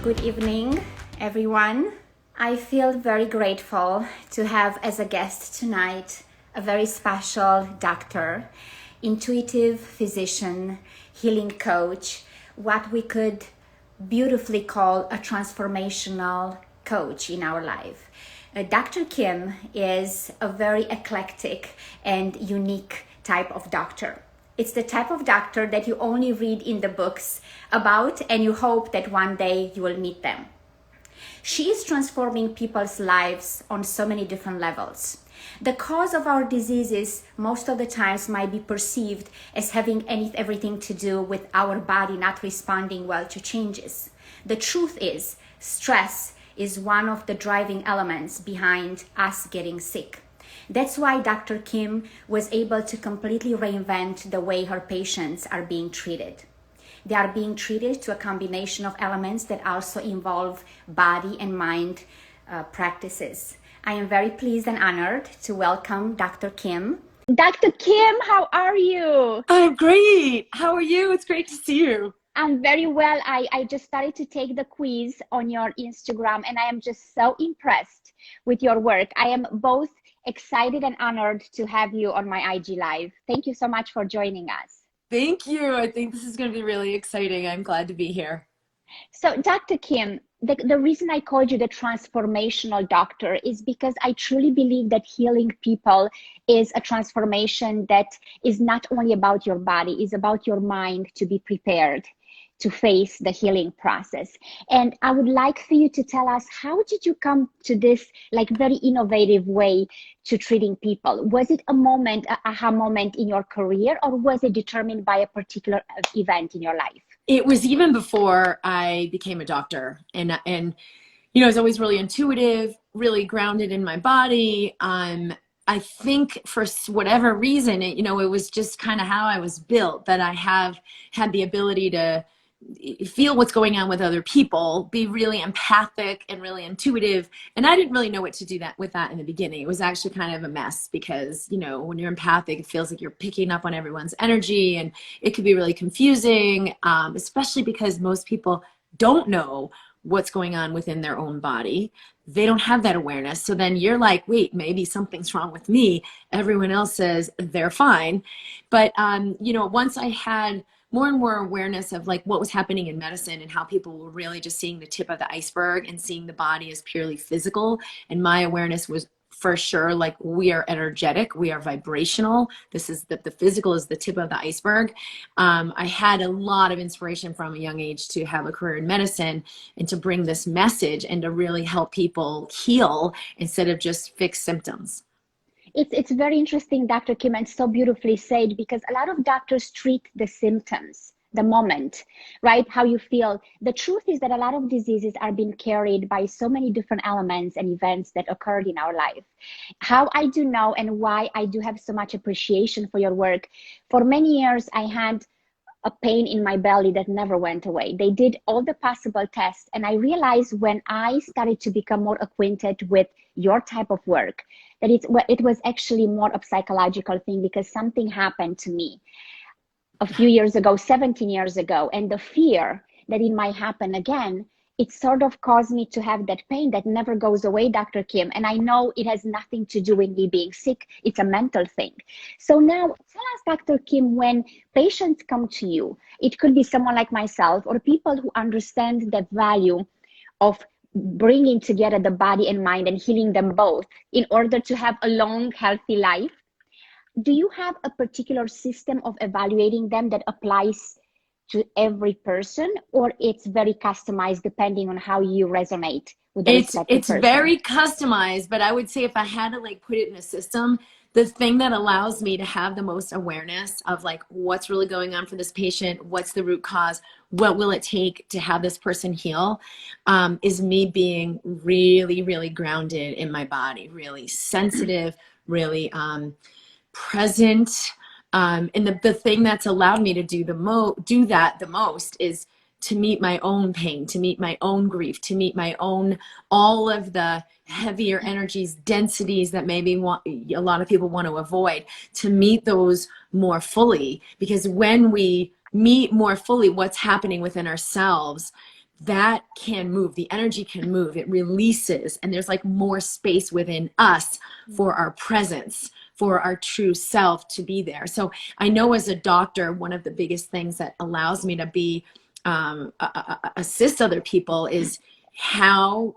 Good evening, everyone. I feel very grateful to have as a guest tonight a very special doctor, intuitive physician, healing coach, what we could beautifully call a transformational coach in our life. Dr. Kim is a very eclectic and unique type of doctor. It's the type of doctor that you only read in the books about and you hope that one day you will meet them. She is transforming people's lives on so many different levels. The cause of our diseases most of the times might be perceived as having everything to do with our body not responding well to changes. The truth is, stress is one of the driving elements behind us getting sick. That's why Dr. Kim was able to completely reinvent the way her patients are being treated. They are being treated to a combination of elements that also involve body and mind practices. I am very pleased and honored to welcome Dr. Kim. Dr. Kim, how are you? I'm great. How are you? It's great to see you. I'm very well. I just started to take the quiz on your Instagram and I am just so impressed with your work. I am both excited and honored to have you on my IG Live. Thank you so much for joining us. Thank you. I think this is going to be really exciting. I'm glad to be here. So Dr. Kim, the reason I called you the transformational doctor is because I truly believe that healing people is a transformation that is not only about your body, it's about your mind to be prepared to face the healing process. And I would like for you to tell us, how did you come to this very innovative way to treating people? Was it a moment, an aha moment in your career, or was it determined by a particular event in your life? It was even before I became a doctor, and you know, I was always really intuitive, really grounded in my body. I think for whatever reason, it was just kind of how I was built, that I have had the ability to feel what's going on with other people, be really empathic and really intuitive. And I didn't really know what to do with that in the beginning. It was actually kind of a mess because, when you're empathic, it feels like you're picking up on everyone's energy, and it could be really confusing, especially because most people don't know what's going on within their own body. They don't have that awareness. So then you're like, wait, maybe something's wrong with me. Everyone else says they're fine. But, once I had more and more awareness of what was happening in medicine and how people were really just seeing the tip of the iceberg and seeing the body as purely physical. And my awareness was for sure, we are energetic, we are vibrational. This is the physical is the tip of the iceberg. I had a lot of inspiration from a young age to have a career in medicine and to bring this message and to really help people heal instead of just fix symptoms. It's very interesting, Dr. Kim, and so beautifully said, because a lot of doctors treat the symptoms, the moment, right? How you feel. The truth is that a lot of diseases are being carried by so many different elements and events that occurred in our life. How I do know and why I do have so much appreciation for your work. For many years, I had a pain in my belly that never went away. They did all the possible tests. And I realized when I started to become more acquainted with your type of work, that it was actually more of a psychological thing, because something happened to me a few years ago, 17 years ago. And the fear that it might happen again, it sort of caused me to have that pain that never goes away, Dr. Kim. And I know it has nothing to do with me being sick. It's a mental thing. So now tell us, Dr. Kim, when patients come to you, it could be someone like myself or people who understand the value of bringing together the body and mind and healing them both in order to have a long, healthy life. Do you have a particular system of evaluating them that applies to every person, or it's very customized depending on how you resonate with the respective person? It's very customized, but I would say if I had to put it in a system, the thing that allows me to have the most awareness of what's really going on for this patient, what's the root cause, what will it take to have this person heal, is me being really, really grounded in my body, really sensitive, really present. And the thing that's allowed me to do that the most is to meet my own pain, to meet my own grief, to meet my own, all of the heavier energies, densities that maybe a lot of people want to avoid, to meet those more fully. Because when we meet more fully what's happening within ourselves, that can move. The energy can move. It releases, and there's like more space within us for our presence, for our true self to be there. So I know as a doctor, one of the biggest things that allows me to be assist other people is how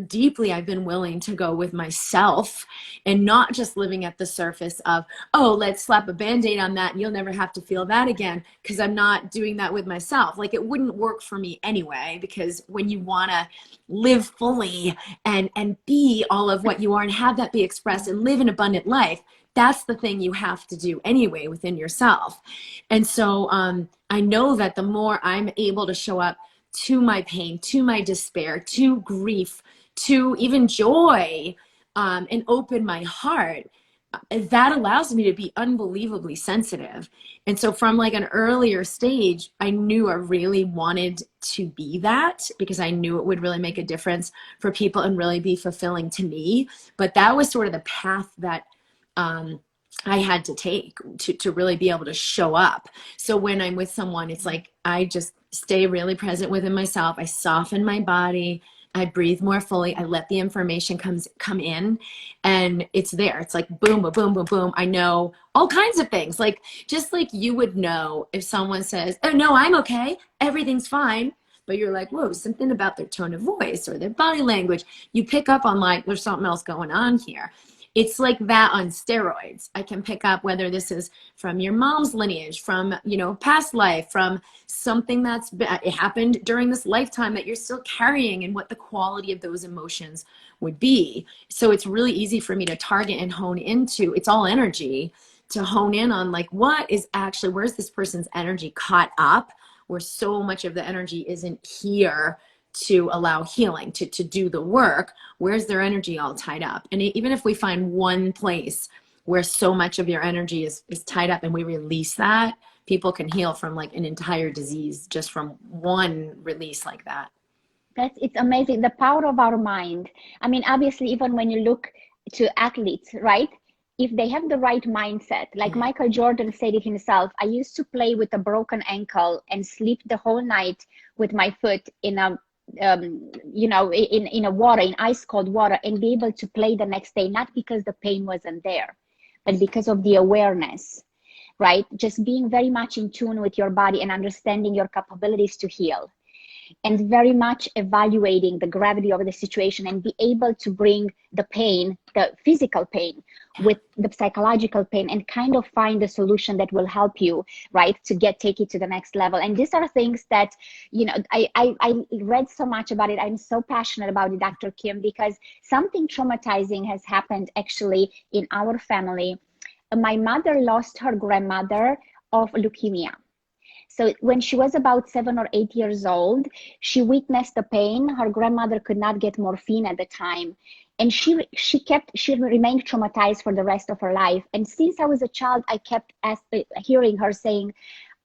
deeply I've been willing to go with myself, and not just living at the surface of, oh, let's slap a band-aid on that and you'll never have to feel that again, because I'm not doing that with myself. Like, it wouldn't work for me anyway, because when you want to live fully and be all of what you are and have that be expressed and live an abundant life, that's the thing you have to do anyway within yourself. And so I know that the more I'm able to show up to my pain, to my despair, to grief, to even joy, and open my heart, that allows me to be unbelievably sensitive. And so from like an earlier stage, I knew I really wanted to be that, because I knew it would really make a difference for people and really be fulfilling to me. But that was sort of the path that I had to take to really be able to show up. So when I'm with someone, it's like I just stay really present within myself. I soften my body. I breathe more fully. I let the information come in, and it's there. It's like boom, boom, boom, boom, boom. I know all kinds of things. Like, just like you would know if someone says, oh no, I'm okay, everything's fine. But you're like, whoa, something about their tone of voice or their body language. You pick up on, like, there's something else going on here. It's like that on steroids. I can pick up whether this is from your mom's lineage, from, past life, from something it happened during this lifetime that you're still carrying, and what the quality of those emotions would be. So it's really easy for me to target and hone into, it's all energy, to hone in on like, what is actually, where's this person's energy caught up, where so much of the energy isn't here to allow healing, to do the work. Where's their energy all tied up? And even if we find one place where so much of your energy is tied up and we release that, people can heal from like an entire disease just from one release like that. It's amazing, the power of our mind. I mean, obviously, even when you look to athletes, right? If they have the right mindset, like Michael Jordan said it himself, I used to play with a broken ankle and sleep the whole night with my foot in a in a water, in ice cold water, and be able to play the next day, not because the pain wasn't there, but because of the awareness, right? Just being very much in tune with your body and understanding your capabilities to heal, and very much evaluating the gravity of the situation, and be able to bring the pain, the physical pain, with the psychological pain, and kind of find a solution that will help you, right, to take it to the next level. And these are things that, I read so much about it. I'm so passionate about it, Dr. Kim, because something traumatizing has happened actually in our family. My mother lost her grandmother of leukemia. So when she was about 7 or 8 years old, she witnessed the pain. Her grandmother could not get morphine at the time. And she remained traumatized for the rest of her life. And since I was a child, I kept hearing her saying,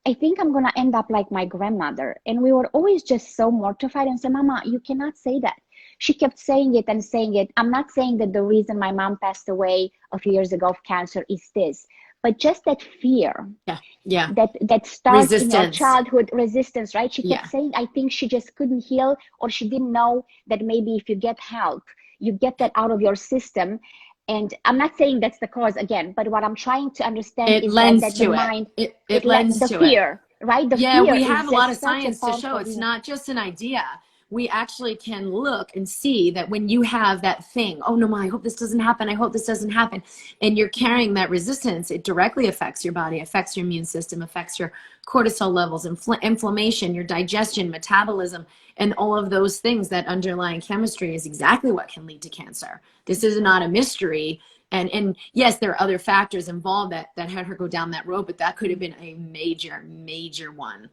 I think I'm going to end up like my grandmother. And we were always just so mortified and said, Mama, you cannot say that. She kept saying it and saying it. I'm not saying that the reason my mom passed away a few years ago of cancer is this, but just that fear, that starts resistance. In your childhood, resistance, right? She kept saying, I think she just couldn't heal, or she didn't know that maybe if you get help, you get that out of your system. And I'm not saying that's the cause again, but what I'm trying to understand is that the mind, it lends the to fear, it. Right? The fear we have a lot of science to show it's not just an idea. We actually can look and see that when you have that thing, oh no, I hope this doesn't happen, I hope this doesn't happen, and you're carrying that resistance, it directly affects your body, affects your immune system, affects your cortisol levels, inflammation, your digestion, metabolism, and all of those things. That underlying chemistry is exactly what can lead to cancer. This is not a mystery. And yes, there are other factors involved that had her go down that road, but that could have been a major one.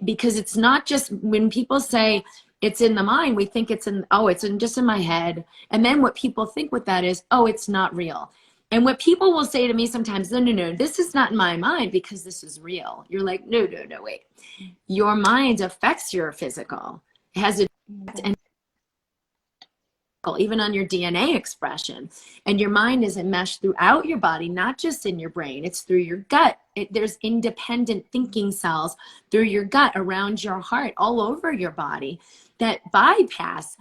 Because it's not just, when people say it's in the mind, we think it's just in my head. And then what people think with that is, oh, it's not real. And what people will say to me sometimes, no, this is not in my mind because this is real. You're like, no, wait. Your mind affects your physical. It has a, and even on your DNA expression. And your mind is enmeshed throughout your body, not just in your brain. It's through your gut. There's independent thinking cells through your gut, around your heart, all over your body that bypass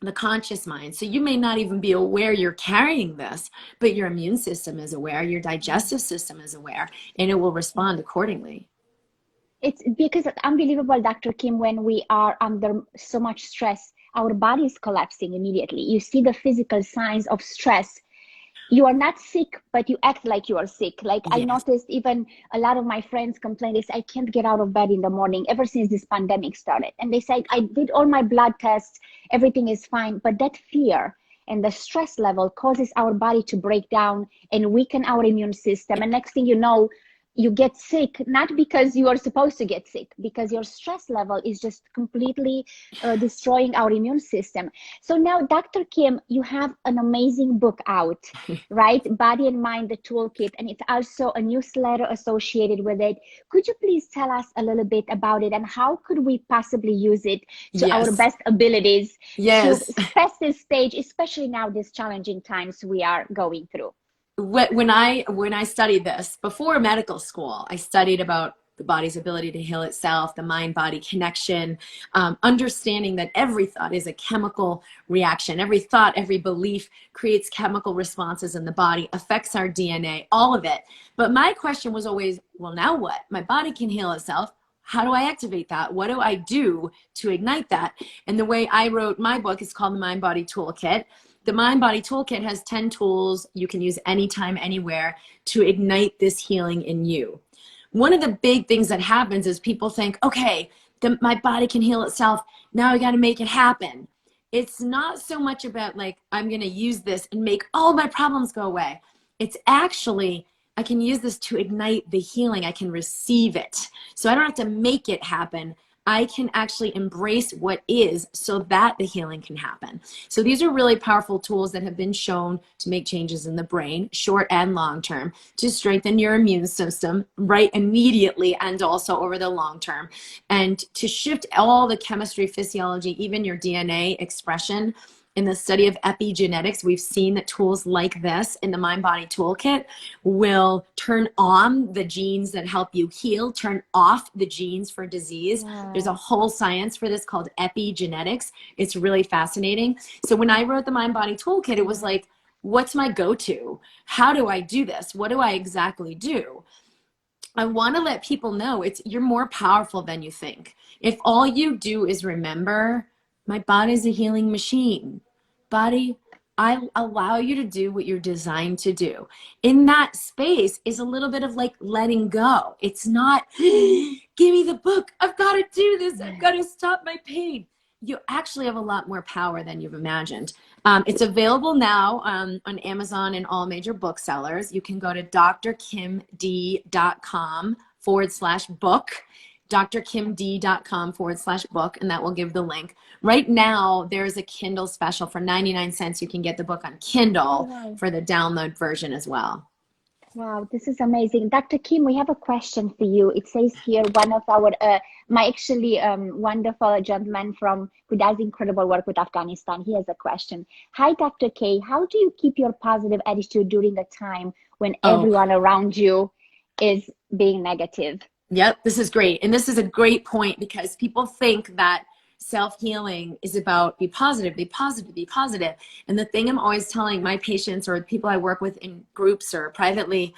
the conscious mind. So you may not even be aware you're carrying this, but your immune system is aware, your digestive system is aware, and it will respond accordingly. It's because it's unbelievable, Dr. Kim, when we are under so much stress, our body is collapsing immediately. You see the physical signs of stress. You are not sick, but you act like you are sick. Like I Yes. noticed even a lot of my friends complain, they say, I can't get out of bed in the morning ever since this pandemic started. And they say, I did all my blood tests, everything is fine. But that fear and the stress level causes our body to break down and weaken our immune system. And next thing you know, you get sick, not because you are supposed to get sick, because your stress level is just completely destroying our immune system. So now, Dr. Kim, you have an amazing book out, right? Body and Mind, the Toolkit, and it's also a newsletter associated with it. Could you please tell us a little bit about it and how could we possibly use it to our Yes. best abilities Yes. to pass this stage, especially now, these challenging times we are going through? When I studied this before medical school, I studied about the body's ability to heal itself, the mind-body connection, understanding that every thought is a chemical reaction. Every thought, every belief creates chemical responses in the body, affects our DNA, all of it. But my question was always, well, now what? My body can heal itself. How do I activate that? What do I do to ignite that? And the way I wrote my book is called the Mindbody Toolkit. The Mindbody Toolkit has 10 tools you can use anytime, anywhere to ignite this healing in you. One of the big things that happens is people think, okay, my body can heal itself. Now I got to make it happen. It's not so much about like, I'm going to use this and make all my problems go away. It's actually, I can use this to ignite the healing. I can receive it. So I don't have to make it happen. I can actually embrace what is so that the healing can happen. So these are really powerful tools that have been shown to make changes in the brain, short and long term, to strengthen your immune system right immediately and also over the long term, and to shift all the chemistry, physiology, even your DNA expression. In the study of epigenetics, we've seen that tools like this in the Mindbody Toolkit will turn on the genes that help you heal, turn off the genes for disease. Wow. There's a whole science for this called epigenetics. It's really fascinating. So when I wrote the Mindbody Toolkit, it was like, what's my go-to? How do I do this? What do I exactly do? I want to let people know you're more powerful than you think. If all you do is remember, my body's a healing machine. Body, I allow you to do what you're designed to do. In that space is a little bit of like letting go. It's not, give me the book. I've got to do this. I've got to stop my pain. You actually have a lot more power than you've imagined. It's available now on Amazon and all major booksellers. You can go to drkimd.com/book, drkimd.com/book, and that will give the link. Right now, there's a Kindle special for 99 cents. You can get the book on Kindle for the download version as well. Wow, this is amazing. Dr. Kim, we have a question for you. It says here, one of our, my actually wonderful gentleman who does incredible work with Afghanistan, he has a question. Hi, Dr. K, how do you keep your positive attitude during a time when everyone around you is being negative? Yep, this is great. And this is a great point because people think that self-healing is about be positive, be positive, be positive. And the thing I'm always telling my patients or people I work with in groups or privately,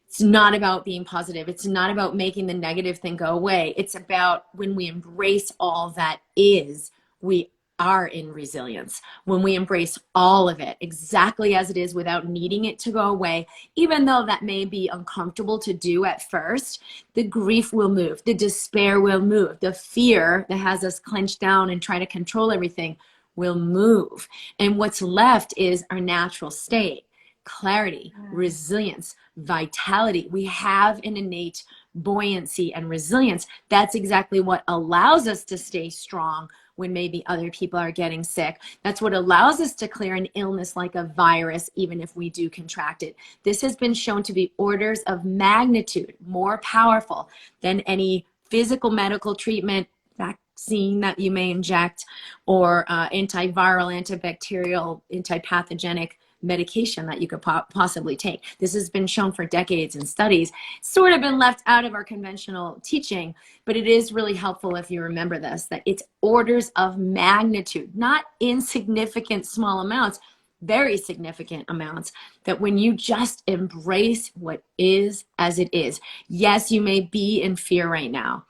it's not about being positive. It's not about making the negative thing go away. It's about when we embrace all that is, we are in resilience. When we embrace all of it exactly as it is without needing it to go away, even though that may be uncomfortable to do at first, the grief will move, the despair will move, the fear that has us clenched down and try to control everything will move. And what's left is our natural state, clarity, resilience, vitality. We have an innate buoyancy and resilience. That's exactly what allows us to stay strong when maybe other people are getting sick. That's what allows us to clear an illness like a virus, even if we do contract it. This has been shown to be orders of magnitude more powerful than any physical medical treatment. In fact, vaccine that you may inject, or antiviral, antibacterial, antipathogenic medication that you could possibly take. This has been shown for decades in studies. It's sort of been left out of our conventional teaching, but it is really helpful if you remember this, that it's orders of magnitude, not insignificant small amounts, very significant amounts, that when you just embrace what is as it is. Yes, you may be in fear right now,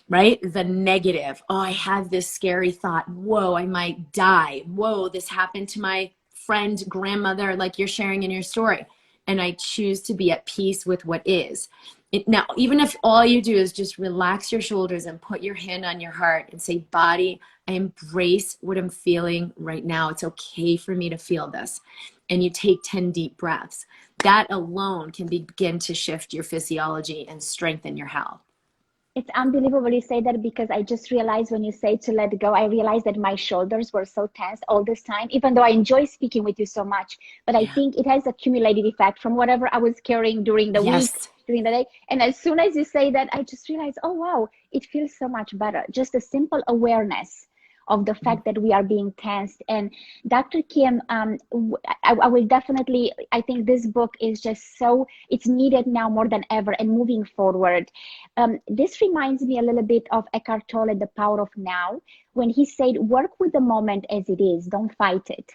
right? The negative. Oh, I have this scary thought. Whoa, I might die. Whoa, this happened to my friend, grandmother, like you're sharing in your story. And I choose to be at peace with what is. Now, even if all you do is just relax your shoulders and put your hand on your heart and say, body, I embrace what I'm feeling right now. It's okay for me to feel this. And you take 10 deep breaths. That alone can begin to shift your physiology and strengthen your health. It's unbelievable you say that, because I just realized when you say to let go, I realized that my shoulders were so tense all this time, even though I enjoy speaking with you so much. But I think it has a cumulative effect from whatever I was carrying during the week, during the day. And as soon as you say that, I just realized, oh, wow, it feels so much better. Just a simple awareness of the fact that we are being tensed. And Dr. Kim, I will definitely, I think this book is just so, it's needed now more than ever and moving forward. This reminds me a little bit of Eckhart Tolle, The Power of Now, when he said, work with the moment as it is, don't fight it.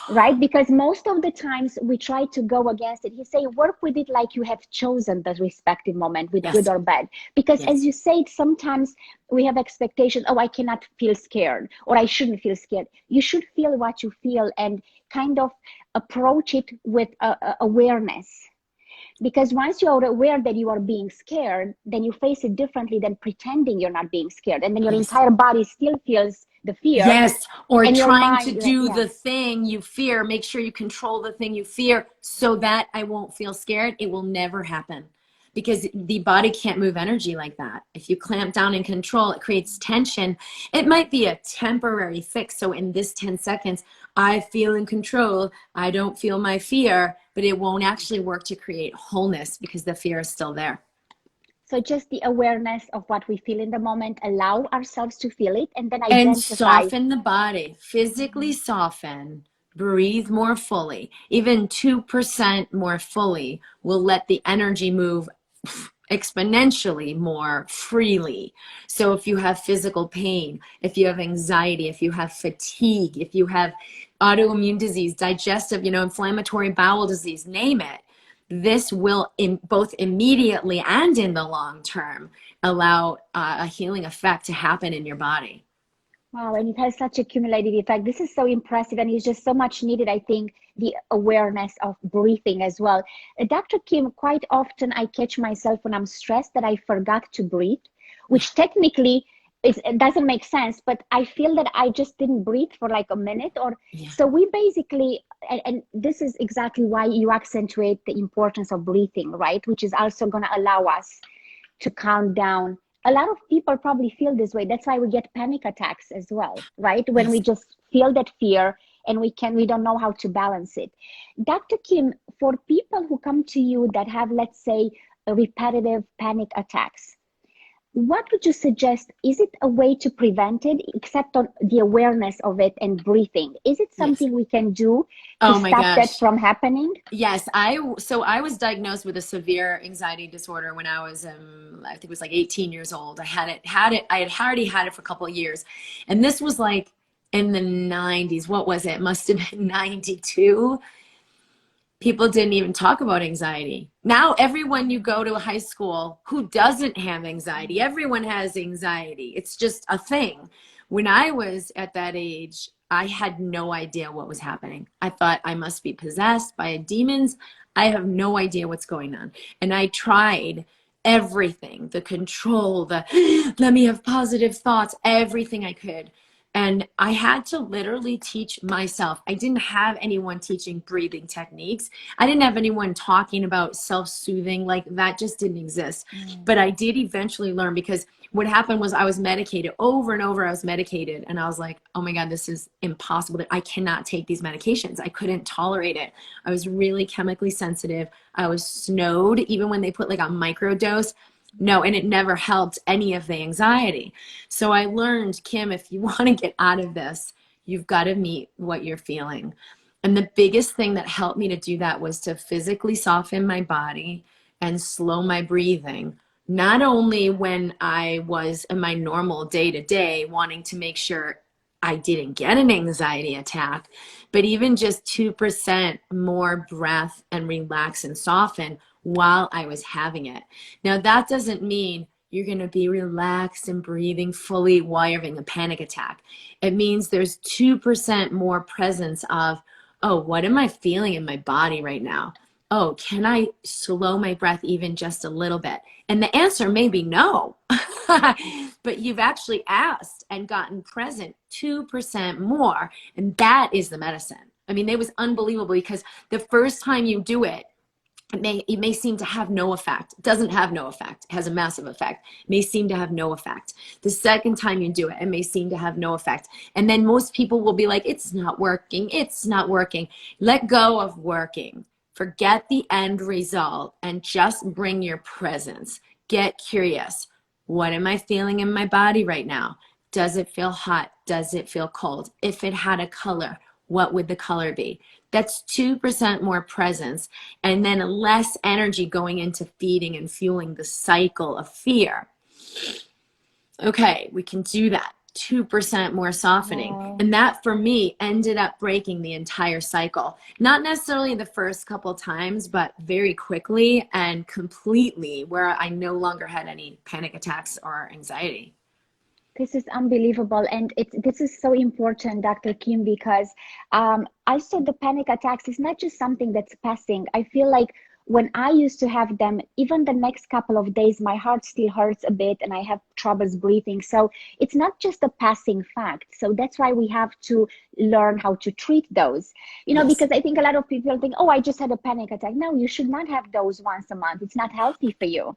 Right? Because most of the times we try to go against it. He say, work with it like you have chosen the respective moment, with good or bad. Because as you said, sometimes we have expectations. Oh, I cannot feel scared, or I shouldn't feel scared. You should feel what you feel and kind of approach it with awareness. Because once you are aware that you are being scared, then you face it differently than pretending you're not being scared. And then your entire body still feels the fear. Yes, or trying mind, to do the thing you fear. Make sure you control the thing you fear so that I won't feel scared. It will never happen, because the body can't move energy like that. If you clamp down and control, it creates tension. It might be a temporary fix. So in this 10 seconds, I feel in control. I don't feel my fear, but it won't actually work to create wholeness because the fear is still there. So just the awareness of what we feel in the moment, allow ourselves to feel it, and then And identify. soften the body, physically soften, breathe more fully. Even 2% more fully will let the energy move exponentially more freely. So if you have physical pain, if you have anxiety, if you have fatigue, if you have autoimmune disease, digestive, inflammatory bowel disease, name it, this will both immediately and in the long term allow a healing effect to happen in your body. Wow, and it has such a cumulative effect. This is so impressive, and it's just so much needed, I think, the awareness of breathing as well. Dr. Kim, quite often I catch myself when I'm stressed that I forgot to breathe, which technically it doesn't make sense, but I feel that I just didn't breathe for like a minute so we basically, and this is exactly why you accentuate the importance of breathing, right? Which is also going to allow us to calm down. A lot of people probably feel this way. That's why we get panic attacks as well, right? When we just feel that fear and we don't know how to balance it. Dr. Kim, for people who come to you that have, let's say, repetitive panic attacks, what would you suggest? Is it a way to prevent it, except on the awareness of it and breathing? Is it something we can do to stop that from happening? Yes, I was diagnosed with a severe anxiety disorder when I was, I think it was like 18 years old. I had already had it for a couple of years. And this was like in the 90s. What was it? It must have been 92. People didn't even talk about anxiety. Now, everyone you go to a high school who doesn't have anxiety, everyone has anxiety. It's just a thing. When I was at that age, I had no idea what was happening. I thought I must be possessed by demons. I have no idea what's going on. And I tried everything, the control, the let me have positive thoughts, everything I could. And I had to literally teach myself. I didn't have anyone teaching breathing techniques. I didn't have anyone talking about self-soothing. Like, that just didn't exist. But I did eventually learn, because what happened was I was medicated over and over. I was medicated, and I was like, oh my God, this is impossible. I cannot take these medications. I couldn't tolerate it. I was really chemically sensitive. I was snowed. Even when they put like a micro dose, No, and it never helped any of the anxiety. So I learned, Kim, if you want to get out of this, you've got to meet what you're feeling. And the biggest thing that helped me to do that was to physically soften my body and slow my breathing. Not only when I was in my normal day to day, wanting to make sure I didn't get an anxiety attack, but even just 2% more breath and relax and soften while I was having it. Now, that doesn't mean you're going to be relaxed and breathing fully while you're having a panic attack. It means there's 2% more presence of, oh, what am I feeling in my body right now? Oh, can I slow my breath even just a little bit? And the answer may be no, but you've actually asked and gotten present 2% more. And that is the medicine. I mean, it was unbelievable because the first time you do it, it may seem to have no effect. It doesn't have no effect. It has a massive effect. It may seem to have no effect. The second time you do it, it may seem to have no effect. And then most people will be like, it's not working. It's not working. Let go of working. Forget the end result and just bring your presence. Get curious. What am I feeling in my body right now? Does it feel hot? Does it feel cold? If it had a color, what would the color be? That's 2% more presence and then less energy going into feeding and fueling the cycle of fear. Okay, we can do that. 2% more softening. Wow. And that for me ended up breaking the entire cycle. Not necessarily the first couple times, but very quickly and completely, where I no longer had any panic attacks or anxiety. This is unbelievable, and this is so important, Dr. Kim, because also the panic attacks is not just something that's passing. I feel like when I used to have them, even the next couple of days, my heart still hurts a bit and I have troubles breathing. So it's not just a passing fact. So that's why we have to learn how to treat those, Yes. because I think a lot of people think, oh, I just had a panic attack. No, you should not have those once a month. It's not healthy for you,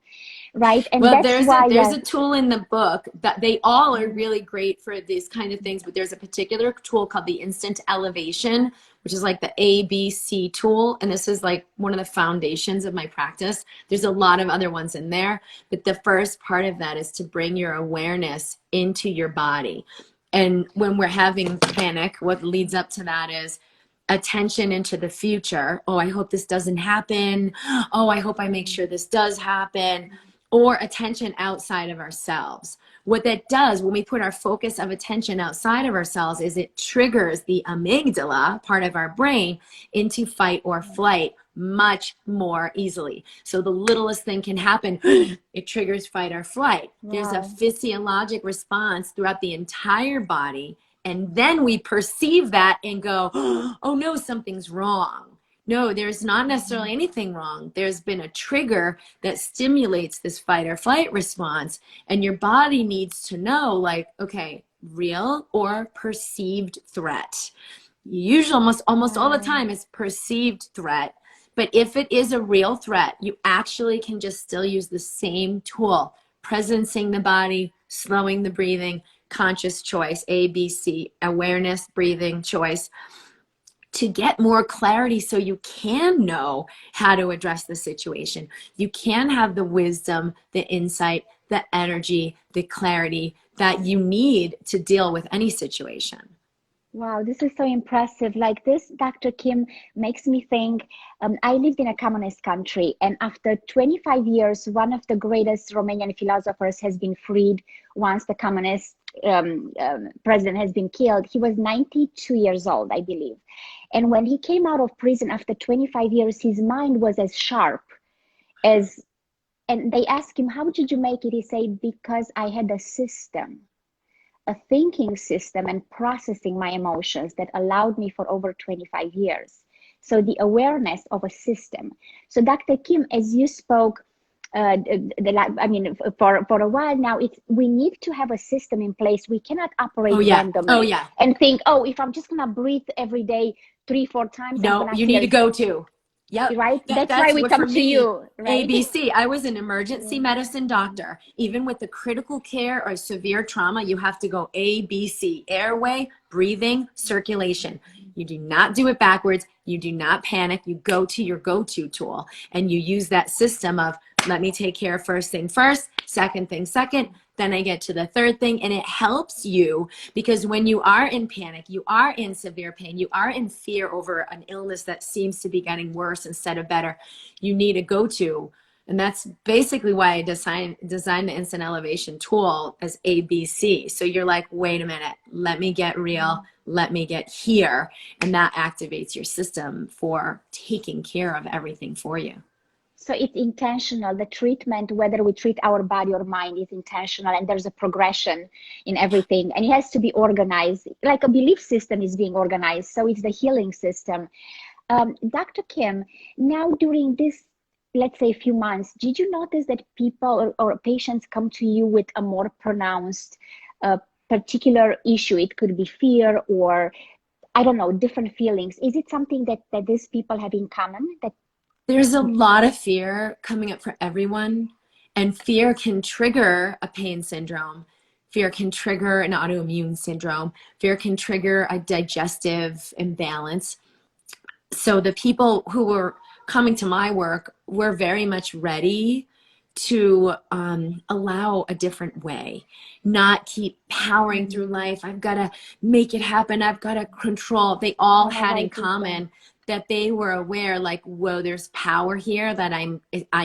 right? And Well, that's why there's a tool in the book that they all are really great for these kind of things, but there's a particular tool called the instant elevation, which is like the ABC tool. And this is like one of the foundations of my practice. There's a lot of other ones in there, but the first part of that is to bring your awareness into your body. And when we're having panic, what leads up to that is attention into the future. Oh, I hope this doesn't happen. Oh, I hope I make sure this does happen. Or attention outside of ourselves. What that does when we put our focus of attention outside of ourselves is it triggers the amygdala, part of our brain, into fight or flight much more easily. So the littlest thing can happen, it triggers fight or flight. There's a physiologic response throughout the entire body. And then we perceive that and go, oh no, something's wrong. No, there's not necessarily anything wrong. There's been a trigger that stimulates this fight or flight response. And your body needs to know, like, okay, real or perceived threat. Usually almost all the time it's perceived threat. But if it is a real threat, you actually can just still use the same tool, presencing the body, slowing the breathing, conscious choice, ABC, awareness, breathing, choice, to get more clarity so you can know how to address the situation. You can have the wisdom, the insight, the energy, the clarity that you need to deal with any situation. Wow, this is so impressive. Like this, Dr. Kim, makes me think, I lived in a communist country, and after 25 years, one of the greatest Romanian philosophers has been freed once the communist president has been killed. He was 92 years old, I believe. And when he came out of prison after 25 years, his mind was as sharp as, and they asked him, how did you make it? He said, because I had a system, a thinking system and processing my emotions that allowed me for over 25 years. So the awareness of a system. So Dr. Kim, as you spoke, for a while now, we need to have a system in place. We cannot operate randomly and think, oh, if I'm just gonna breathe every day 3-4 times, no, you need to go to. Yep. Right. That's why we come to you. Right? ABC. I was an emergency medicine doctor. Even with the critical care or severe trauma, you have to go ABC: airway, breathing, circulation. You do not do it backwards. You do not panic. You go to your go-to tool and you use that system of, let me take care of first thing first, second thing second, then I get to the third thing. And it helps you because when you are in panic, you are in severe pain, you are in fear over an illness that seems to be getting worse instead of better, you need a go-to. And that's basically why I designed the instant elevation tool as ABC. So you're like, wait a minute, let me get real, let me get here. And that activates your system for taking care of everything for you. So it's intentional. The treatment, whether we treat our body or mind, is intentional, and there's a progression in everything. And it has to be organized, like a belief system is being organized. So it's the healing system. Dr. Kim, now during this, let's say, a few months, did you notice that people or patients come to you with a more pronounced particular issue? It could be fear or, I don't know, different feelings. Is it something that these people have in common? That there's a lot of fear coming up for everyone, and fear can trigger a pain syndrome. Fear can trigger an autoimmune syndrome. Fear can trigger a digestive imbalance. So the people who were coming to my work were very much ready to allow a different way, not keep powering through life. I've got to make it happen. I've got to control. They all had in common that they were aware, like, whoa, there's power here that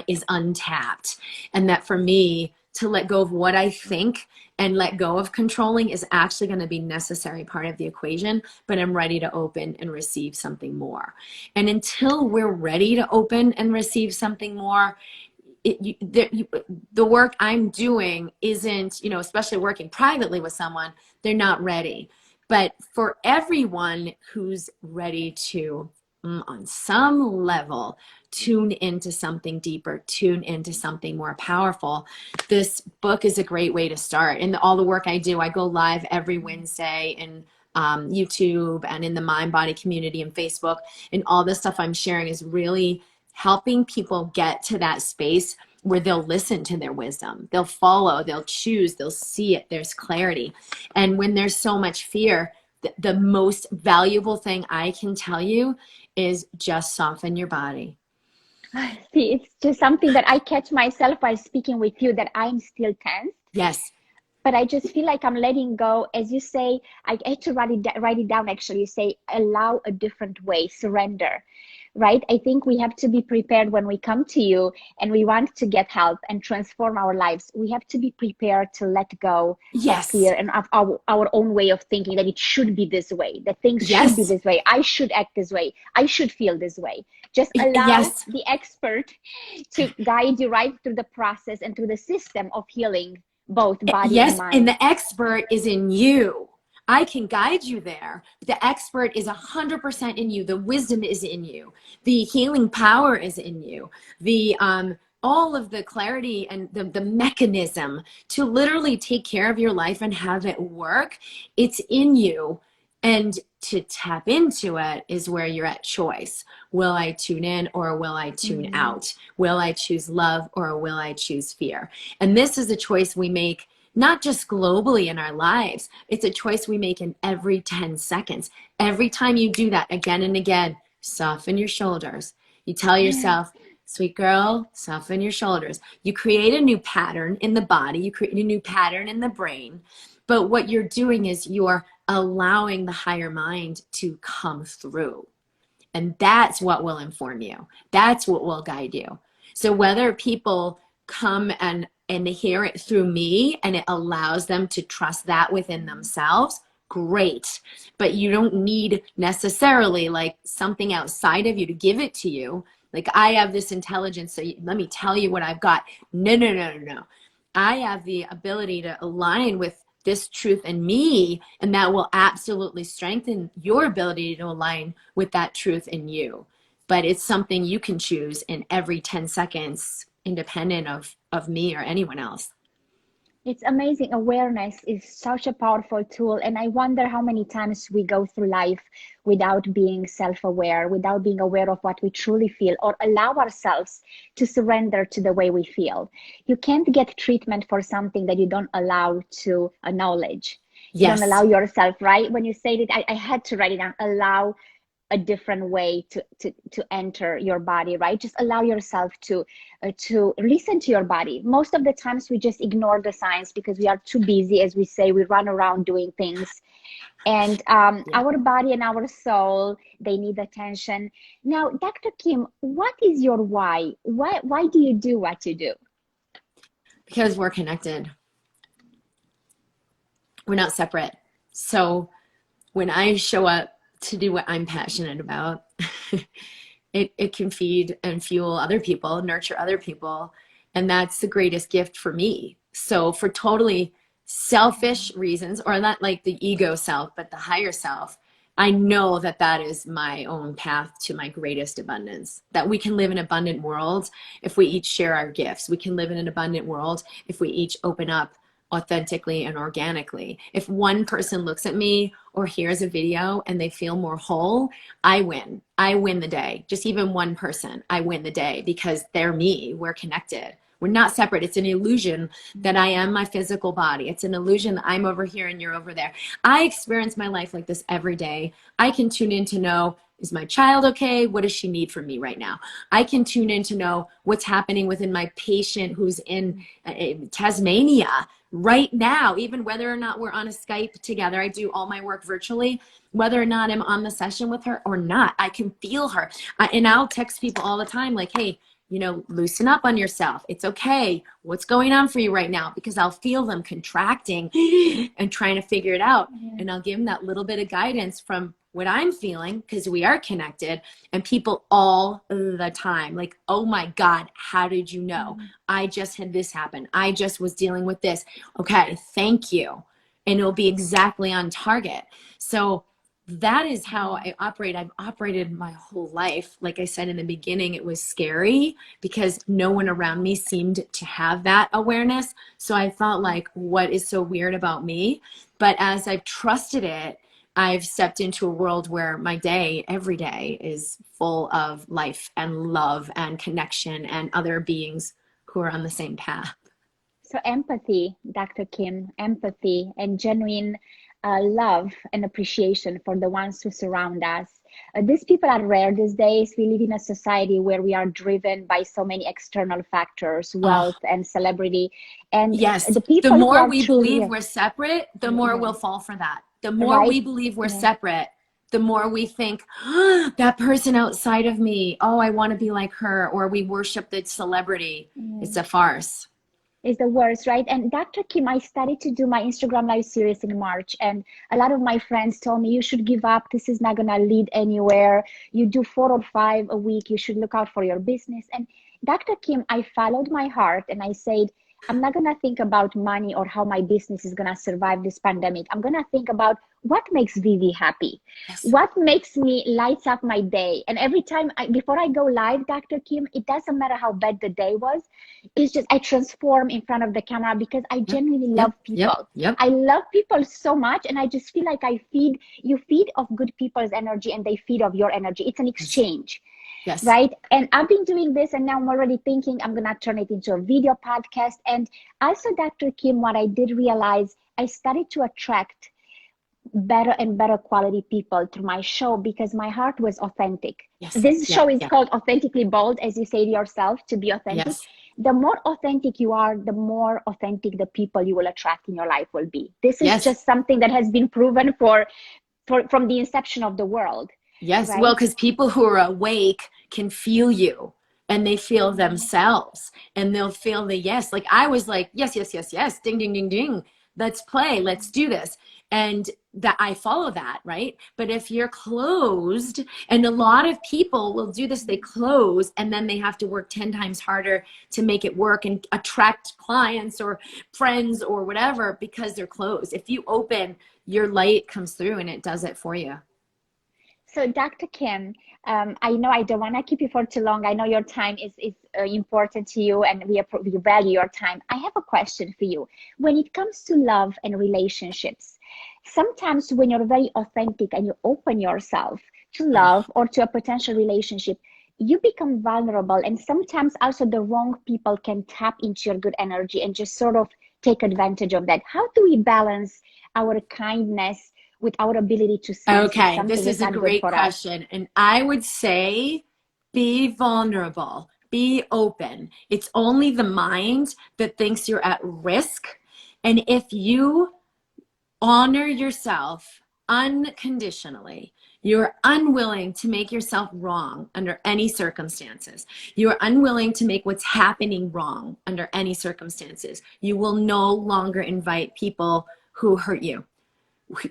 is untapped. And that for me to let go of what I think and let go of controlling is actually going to be necessary part of the equation, but I'm ready to open and receive something more. And until we're ready to open and receive something more, the work I'm doing isn't, especially working privately with someone, they're not ready. But for everyone who's ready to, on some level, tune into something deeper, tune into something more powerful, this book is a great way to start. And all the work I do, I go live every Wednesday in YouTube and in the Mindbody community and Facebook. And all this stuff I'm sharing is really helping people get to that space where they'll listen to their wisdom. They'll follow, they'll choose, they'll see it. There's clarity. And when there's so much fear, the most valuable thing I can tell you is just soften your body. See, it's just something that I catch myself while speaking with you, that I'm still tense. Yes. But I just feel like I'm letting go. As you say, I had to write it down, actually. You say, allow a different way, surrender, right? I think we have to be prepared when we come to you and we want to get help and transform our lives. We have to be prepared to let go of fear and of our own way of thinking, that it should be this way, that things should be this way. I should act this way. I should feel this way. Just allow the expert to guide you right through the process and through the system of healing both body and mind. And the expert is in you. I can guide you there. The expert is 100% in you. The wisdom is in you. The healing power is in you. The all of the clarity and the mechanism to literally take care of your life and have it work, it's in you. And to tap into it is where you're at choice. Will I tune in or will I tune out? Will I choose love or will I choose fear? And this is a choice we make not just globally in our lives. It's a choice we make in every 10 seconds. Every time you do that again and again, soften your shoulders. You tell yourself, sweet girl, soften your shoulders. You create a new pattern in the body. You create a new pattn in the brain. But what you're doing is you're allowing the higher mind to come through. And that's what will inform you. That's what will guide you. So whether people come and hear it through me and it allows them to trust that within themselves, great. But you don't need necessarily like something outside of you to give it to you. Like, I have this intelligence, so let me tell you what I've got. No. I have the ability to align with this truth in me, and that will absolutely strengthen your ability to align with that truth in you. But it's something you can choose in every 10 seconds, independent of me or anyone else. It's amazing. Awareness is such a powerful tool. And I wonder how many times we go through life without being self-aware, without being aware of what we truly feel, or allow ourselves to surrender to the way we feel. You can't get treatment for something that you don't allow to acknowledge. You don't allow Yes. yourself, right? When you said it, I had to write it down. Allow a different way to enter your body, right? Just allow yourself to listen to your body. Most of the times we just ignore the signs because we are too busy. As we say, we run around doing things, and Yeah. our body and our soul, they need attention. Now, Dr. Kim, what is your why do you do what you do? Because we're connected. We're not separate. So when I show up to do what I'm passionate about, it can feed and fuel other people, nurture other people. And that's the greatest gift for me. So for totally selfish reasons, or not like the ego self, but the higher self, I know that that is my own path to my greatest abundance, that we can live in an abundant world if we each share our gifts. We can live in an abundant world if we each open up authentically and organically. If one person looks at me or hears a video and they feel more whole, I win. I win the day. Just even one person, I win the day because they're me. We're connected. We're not separate. It's an illusion that I am my physical body. It's an illusion that I'm over here and you're over there. I experience my life like this every day. I can tune in to know, is my child okay? What does she need from me right now? I can tune in to know what's happening within my patient who's in Tasmania right now, even whether or not we're on a Skype together. I do all my work virtually, whether or not I'm on the session with her or not. I can feel her. And I'll text people all the time like, hey, you know, loosen up on yourself. It's okay. What's going on for you right now? Because I'll feel them contracting and trying to figure it out. And I'll give them that little bit of guidance from what I'm feeling, because we are connected. And people all the time like, oh my God, how did you know? I just had this happen. I just was dealing with this. Okay, thank you. And it'll be exactly on target. So that is how I operate. I've operated my whole life. Like I said in the beginning, it was scary because no one around me seemed to have that awareness. So I felt like, what is so weird about me? But as I've trusted it, I've stepped into a world where my day, every day, is full of life and love and connection and other beings who are on the same path. So empathy, Dr. Kim, empathy and genuine love and appreciation for the ones who surround us. These people are rare these days. We live in a society where we are driven by so many external factors, Oh, wealth and celebrity. And yes. the The people who more are we truly, believe we're separate, the more we'll fall for that. The more right? we believe we're Yeah. separate, the more we think, oh, that person outside of me, oh, I want to be like her, or we worship the celebrity. It's a farce. Is the worst, right? And Dr. Kim, I started to do my Instagram live series in March, and a lot of my friends told me, you should give up. This is not going to lead anywhere. You do 4 or 5 a week. You should look out for your business. And Dr. Kim, I followed my heart and I said, I'm not going to think about money or how my business is going to survive this pandemic. I'm going to think about what makes Vivi happy, Yes. what makes me lights up my day. And every time before I go live, Dr. Kim, it doesn't matter how bad the day was. It's just I transform in front of the camera because I Yep. genuinely Yep. love Yep. people. Yep. I love people so much, and I just feel like you feed off good people's energy and they feed off your energy. It's an Yes. exchange. Yes. Right. And I've been doing this, and now I'm already thinking I'm going to turn it into a video podcast. And also, Dr. Kim, what I did realize, I started to attract better and better quality people through my show because my heart was authentic. Yes. This Yeah. show is Yeah. called Authentically Bold, as you say to yourself, to be authentic. Yes. The more authentic you are, the more authentic the people you will attract in your life will be. This is Yes. just something that has been proven from the inception of the world, Yes. Well, right? because people who are awake can feel you and they feel themselves and they'll feel the yes. Like I was like, yes, yes, yes, yes. Ding, ding, ding, ding. Let's play. Let's do this. And that I follow that, right? But if you're closed, and a lot of people will do this, they close and then they have to work 10 times harder to make it work and attract clients or friends or whatever because they're closed. If you open, your light comes through and it does it for you. So, Dr. Kim, I know I don't want to keep you for too long. I know your time is important to you, and we value your time. I have a question for you. When it comes to love and relationships, sometimes when you're very authentic and you open yourself to Oh, love or to a potential relationship, you become vulnerable, and sometimes also the wrong people can tap into your good energy and just sort of take advantage of that? How do we balance our kindness with our ability to sense if Okay, something this is a not good great for us? question. And I would say be vulnerable, be open. It's only the mind that thinks you're at risk. And if you honor yourself unconditionally, you're unwilling to make yourself wrong under any circumstances. You are unwilling to make what's happening wrong under any circumstances. You will no longer invite people who hurt you,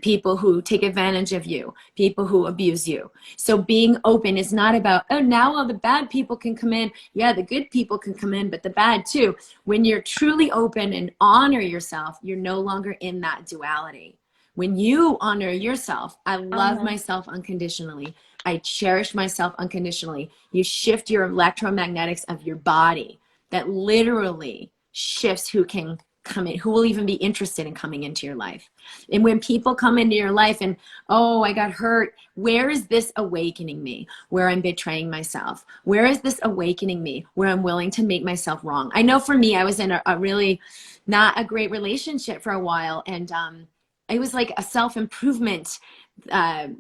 people who take advantage of you, people who abuse you. So being open is not about, oh, now all the bad people can come in. Yeah, the good people can come in, but the bad too. When you're truly open and honor yourself, you're no longer in that duality. When you honor yourself, I love myself unconditionally. I cherish myself unconditionally. You shift your electromagnetics of your body that literally shifts who can come in, who will even be interested in coming into your life. And when people come into your life and, oh, I got hurt, where is this awakening me? Where I'm betraying myself? Where is this awakening me? Where I'm willing to make myself wrong? I know for me, I was in a really not a great relationship for a while. And it was like a self-improvement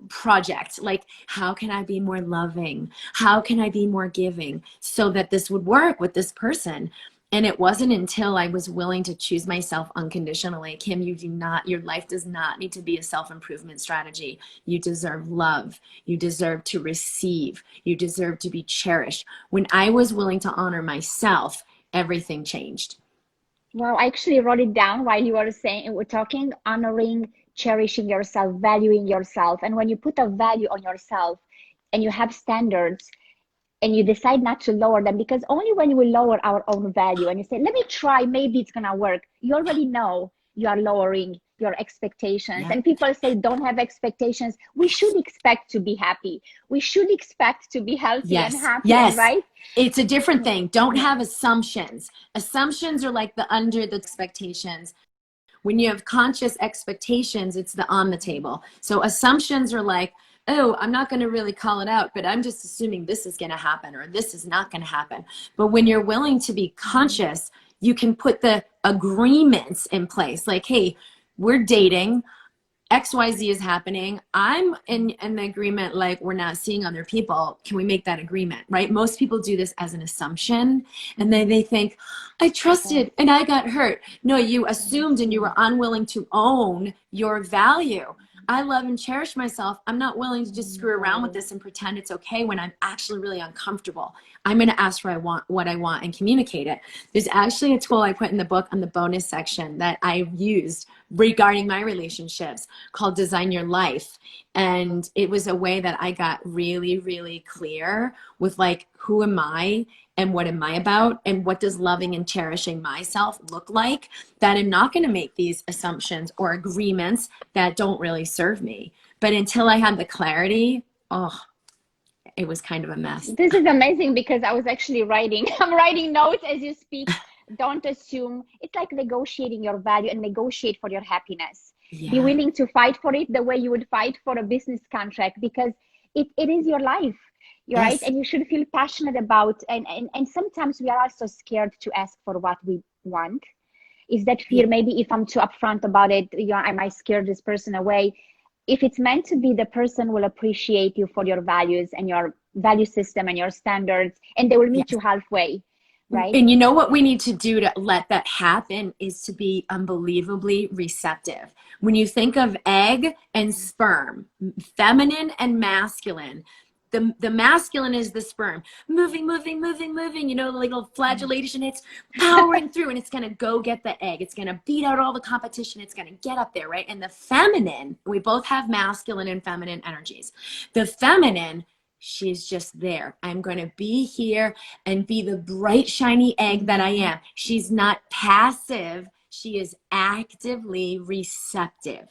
project. Like, how can I be more loving? How can I be more giving so that this would work with this person? And it wasn't until I was willing to choose myself unconditionally. Kim, your life does not need to be a self-improvement strategy. You deserve love. You deserve to receive. You deserve to be cherished. When I was willing to honor myself, everything changed. Well, I actually wrote it down while you were saying, we're talking, honoring, cherishing yourself, valuing yourself. And when you put a value on yourself and you have standards, and you decide not to lower them, because only when we lower our own value and you say, let me try, maybe it's gonna work, you already know you are lowering your expectations. Yeah. And people say don't have expectations. We should expect to be happy. We should expect to be healthy and happy, and right? It's a different thing. Don't have assumptions. Assumptions are like the under the expectations. When you have conscious expectations, it's the on the table. So assumptions are like, oh, I'm not going to really call it out, but I'm just assuming this is going to happen or this is not going to happen. But when you're willing to be conscious, you can put the agreements in place. Like, hey, we're dating. XYZ is happening. I'm in the agreement, like, we're not seeing other people. Can we make that agreement, right? Most people do this as an assumption, and then they think, I trusted and I got hurt. No, you assumed and you were unwilling to own your value. I love and cherish myself. I'm not willing to just screw around with this and pretend it's okay when I'm actually really uncomfortable. I'm going to ask for what I want and communicate it. There's actually a tool I put in the book on the bonus section that I used regarding my relationships called Design Your Life. And it was a way that I got really, really clear with, like, who am I and what am I about and what does loving and cherishing myself look like, that I'm not going to make these assumptions or agreements that don't really serve me. But until I had the clarity, it was kind of a mess. This is amazing, because I was actually I'm writing notes as you speak. Don't assume. It's like negotiating your value and negotiate for your happiness. Yeah. Be willing to fight for it the way you would fight for a business contract, because it is your life. You're right. And you should feel passionate about, and sometimes we are also scared to ask for what we want. Is that fear? Maybe if I'm too upfront about it, I might scare this person away. If it's meant to be, the person will appreciate you for your values and your value system and your standards, and they will meet you halfway, right? And you know what we need to do to let that happen is to be unbelievably receptive. When you think of egg and sperm, feminine and masculine, the masculine is the sperm, moving, you know, the little flagellation, it's powering through, and it's going to go get the egg. It's going to beat out all the competition. It's going to get up there, right? And the feminine, we both have masculine and feminine energies. The feminine, she's just there. I'm going to be here and be the bright, shiny egg that I am. She's not passive. She is actively receptive.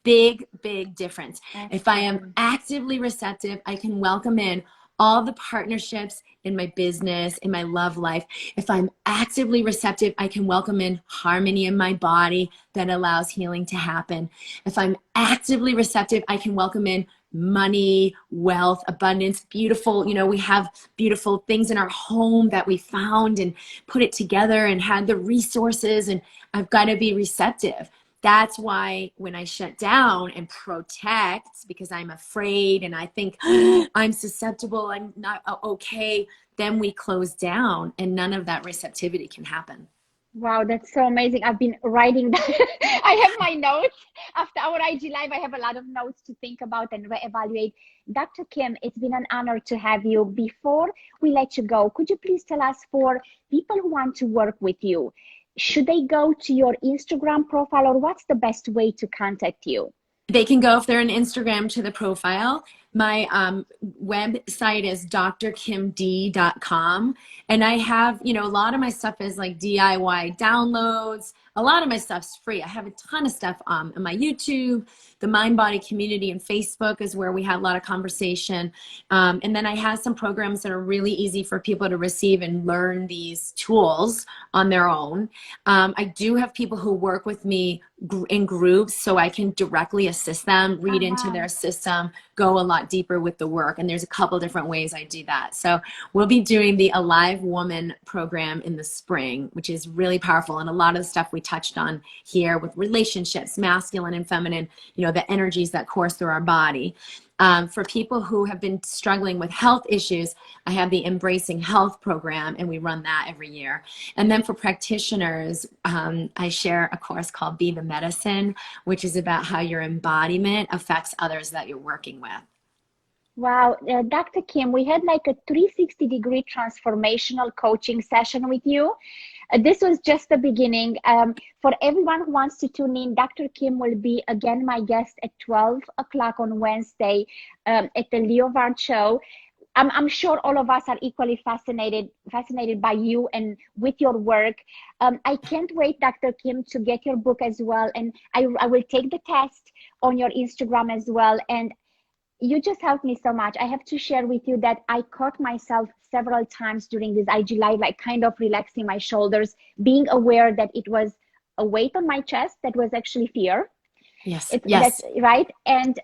Big, big difference. If I am actively receptive, I can welcome in all the partnerships in my business, in my love life. If I'm actively receptive, I can welcome in harmony in my body that allows healing to happen. If I'm actively receptive, I can welcome in money, wealth, abundance, beautiful, you know, we have beautiful things in our home that we found and put it together and had the resources, and I've got to be receptive. That's why when I shut down and protect because I'm afraid and I think I'm susceptible, I'm not okay, then we close down and none of that receptivity can happen. Wow, that's so amazing. I've been writing that. I have my notes. After our IG Live, I have a lot of notes to think about and reevaluate. Dr. Kim, it's been an honor to have you. Before we let you go, could you please tell us, for people who want to work with you, should they go to your Instagram profile, or what's the best way to contact you? They can go, if they're on Instagram, to the profile. My website is drkimd.com. And I have, you know, a lot of my stuff is like DIY downloads. A lot of my stuff's free. I have a ton of stuff on my YouTube. The Mindbody community and Facebook is where we have a lot of conversation. And then I have some programs that are really easy for people to receive and learn these tools on their own. I do have people who work with me in groups, so I can directly assist them, read into their system, go a lot deeper with the work. And there's a couple different ways I do that. So we'll be doing the Alive Woman program in the spring, which is really powerful. And a lot of the stuff we touched on here with relationships, masculine and feminine, you know, the energies that course through our body. For people who have been struggling with health issues, I have the Embracing Health program, and we run that every year. And then for practitioners, I share a course called Be the Medicine, which is about how your embodiment affects others that you're working with. Wow, Dr. Kim, we had like a 360-degree transformational coaching session with you. This was just the beginning. For everyone who wants to tune in, Dr. Kim will be again my guest at 12 o'clock on Wednesday at the Leovard Show. I'm sure all of us are equally fascinated by you and with your work. I can't wait, Dr. Kim, to get your book as well. And I will take the test on your Instagram as well. And you just helped me so much. I have to share with you that I caught myself several times during this IG Live, like kind of relaxing my shoulders, being aware that it was a weight on my chest that was actually fear. Yes, yes. That's right. And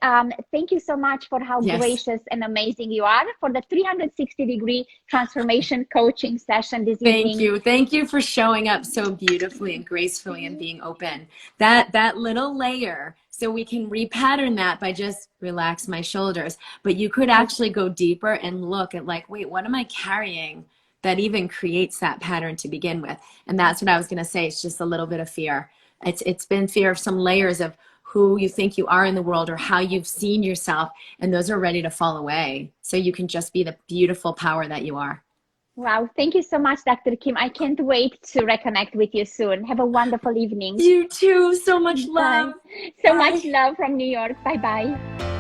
thank you so much for how Yes. gracious and amazing you are for the 360-degree transformation coaching session this evening. Thank you. Thank you for showing up so beautifully and gracefully and being open. That little layer, so we can repattern that by just relax my shoulders. But you could actually go deeper and look at like, wait, what am I carrying that even creates that pattern to begin with? And that's what I was going to say. It's just a little bit of fear. It's been fear of some layers of who you think you are in the world or how you've seen yourself, and those are ready to fall away. So you can just be the beautiful power that you are. Wow. Thank you so much, Dr. Kim. I can't wait to reconnect with you soon. Have a wonderful evening. You too. So much love. Bye. So much love from New York. Bye-bye.